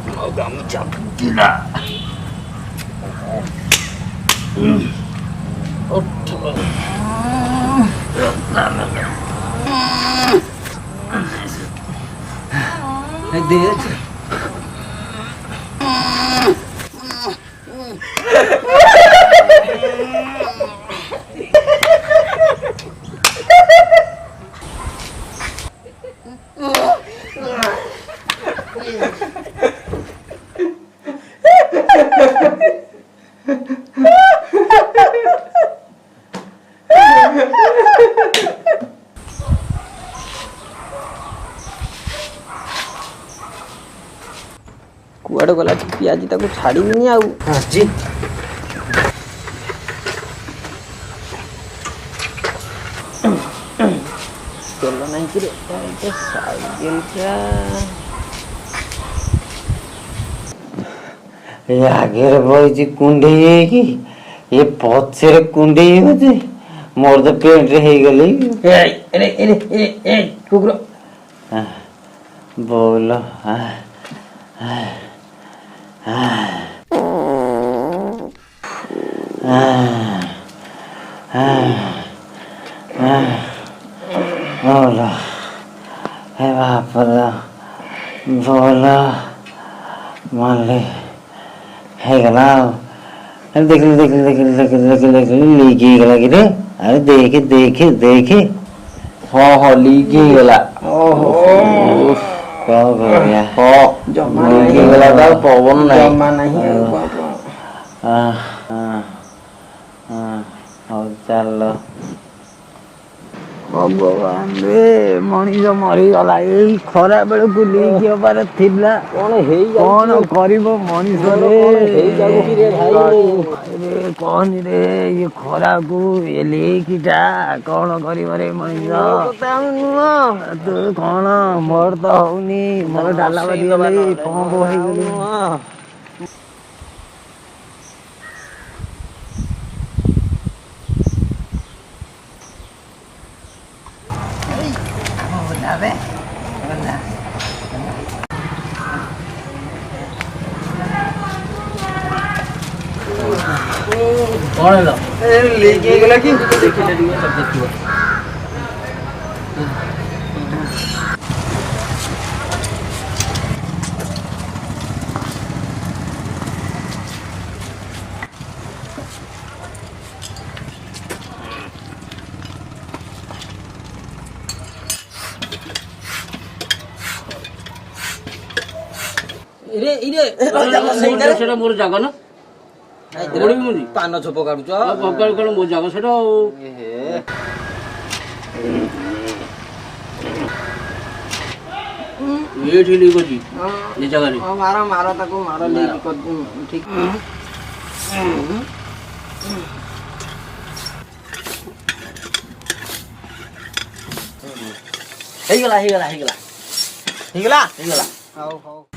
Moga mencapai tidak. Hadi. କୁଆଡ଼େ ଗଲା ପିଆଜି ତାକୁ ଛାଡ଼ିବିନି ଆଉ ଆଜି ତେଲ ନାହିଁ କିରେ ସାଇକେଲଟା ଏ ଆଗରେ ବଇଛି କୁଣ୍ଡେଇ ହେଇକି ଏ ପଛରେ କୁଣ୍ଡେଇ ହଉଛି ମୋର ତ ପେଣ୍ଟରେ ହେଇଗଲି କୁକୁର ବୋଲ बोल हे बाप बोल मानले ହେଇଗଲା ଆଉ ଦେଖିଲି ଦେଖିଲି ଦେଖିଲି ଦେଖିଲି ଦେଖିଲି ଦେଖିଲି ଲିକ୍ ହେଇଗଲା କି ରେ ଆରେ ଦେଖେ ଦେଖେ ଦେଖେ ହଁ ହଁ ଲିକ୍ ହେଇଗଲା କଣ କରିବା ଜମା ଲିକ୍ ହେଇଗଲା ତ ଆଉ ପବନ ନାହିଁ ଜମା ନାହିଁ ହଉ ଚାଲ ଭଗବାନ ରେ ମଣିଷ ମରିଗଲା ଏଇ ଖରା ବେଳକୁ ଲିକ୍ ହବାର ଥିଲା କଣ କରିବ ମଣିଷ ରେ କହନି ରେ ଇଏ ଖରାକୁ ଏ ଲିକ୍ଟା କଣ କରିବ ରେ ମଣିଷ ତୁ କଣ ମୋର ତ ହଉନି ମୋର ଡାଲା ବାଜିଗଲି ପମ୍ପ ହେଇଗଲି କଣ ହେଲା ଲିକ୍ ହେଇଗଲା କି ଦେଖିଲେ ଟିକେ ଦେଖିବ ସେଟା ମୋର ଜାଗା ନା ପାନ ଛୋପ କାଢୁଛ କଣ ମୋ ଜାଗା ସେଟା ଆଉ ଏଇଠି ଲିକ୍ ଅଛି ଏ ଜାଗାରେ ମାର ମାର ତାକୁ ମାର ଲିକ୍ ଠିକ ହେଇଗଲା ହେଇଗଲା ହେଇଗଲା ହେଇଗଲା ହେଇଗଲା ହଉ ହଉ